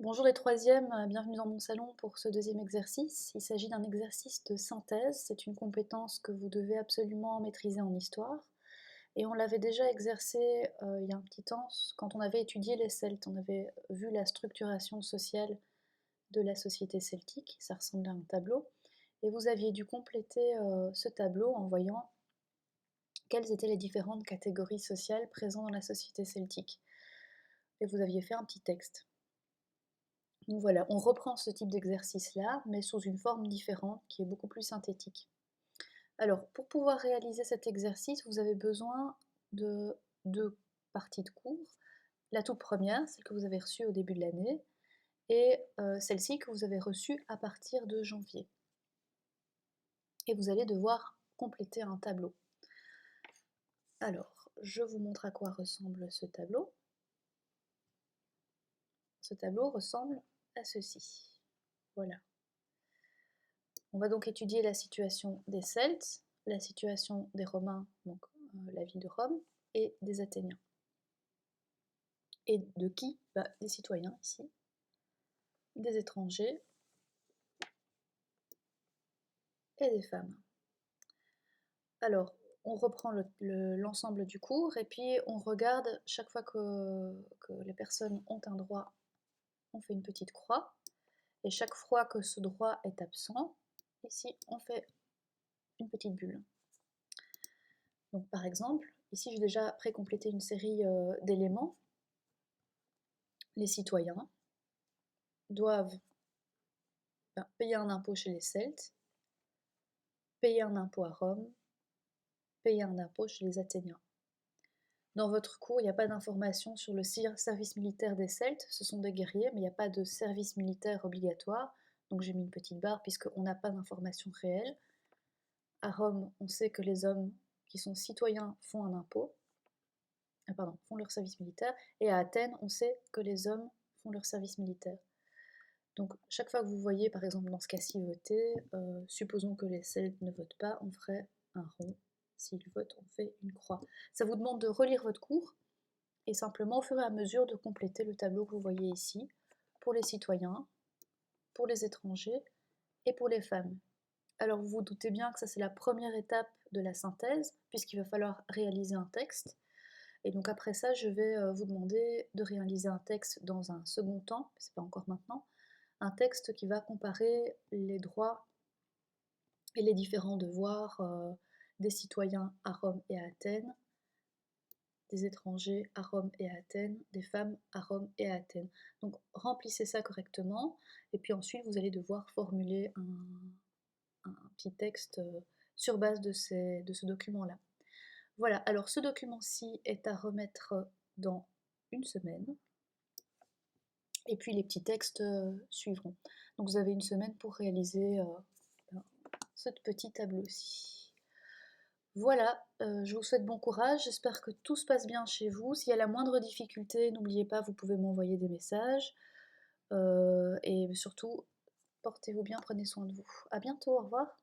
Bonjour les troisièmes, bienvenue dans mon salon pour ce deuxième exercice. Il s'agit d'un exercice de synthèse, c'est une compétence que vous devez absolument maîtriser en histoire. Et on l'avait déjà exercé il y a un petit temps quand on avait étudié les Celtes, on avait vu la structuration sociale de la société celtique, ça ressemblait à un tableau. Et vous aviez dû compléter ce tableau en voyant quelles étaient les différentes catégories sociales présentes dans la société celtique. Et vous aviez fait un petit texte. Donc voilà, on reprend ce type d'exercice-là, mais sous une forme différente qui est beaucoup plus synthétique. Alors, pour pouvoir réaliser cet exercice, vous avez besoin de deux parties de cours. La toute première, celle que vous avez reçue au début de l'année, et celle-ci que vous avez reçue à partir de janvier. Et vous allez devoir compléter un tableau. Alors, je vous montre à quoi ressemble ce tableau. Ce tableau ressemble à ceci. Voilà. On va donc étudier la situation des Celtes, la situation des Romains, donc la ville de Rome, et des Athéniens. Et de qui? Des citoyens ici, des étrangers et des femmes. Alors, on reprend l'ensemble du cours et puis on regarde chaque fois que les personnes ont un droit, on fait une petite croix. Et chaque fois que ce droit est absent, ici on fait une petite bulle. Donc par exemple, ici j'ai déjà précomplété une série d'éléments. Les citoyens doivent payer un impôt chez les Celtes, payer un impôt à Rome, payer un impôt chez les Athéniens. Dans votre cours, il n'y a pas d'informations sur le service militaire des Celtes, ce sont des guerriers, mais il n'y a pas de service militaire obligatoire, donc j'ai mis une petite barre puisqu'on n'a pas d'informations réelles. À Rome, on sait que les hommes qui sont citoyens font un impôt, font leur service militaire, et à Athènes, on sait que les hommes font leur service militaire. Donc chaque fois que vous voyez, par exemple dans ce cas-ci, voter, supposons que les Celtes ne votent pas, on ferait un rond. S'ils votent, on fait une croix. Ça vous demande de relire votre cours et simplement au fur et à mesure de compléter le tableau que vous voyez ici pour les citoyens, pour les étrangers et pour les femmes. Alors vous vous doutez bien que ça c'est la première étape de la synthèse puisqu'il va falloir réaliser un texte. Et donc après ça, je vais vous demander de réaliser un texte dans un second temps, c'est pas encore maintenant, un texte qui va comparer les droits et les différents devoirs des citoyens à Rome et à Athènes, des étrangers à Rome et à Athènes, des femmes à Rome et à Athènes. Donc remplissez ça correctement, et puis ensuite vous allez devoir formuler un petit texte sur base de ce document-là. Voilà, alors ce document-ci est à remettre dans une semaine, et puis les petits textes suivront. Donc vous avez une semaine pour réaliser ce petit tableau-ci. Voilà, je vous souhaite bon courage, j'espère que tout se passe bien chez vous. S'il y a la moindre difficulté, n'oubliez pas, vous pouvez m'envoyer des messages. Et surtout, portez-vous bien, prenez soin de vous. À bientôt, au revoir.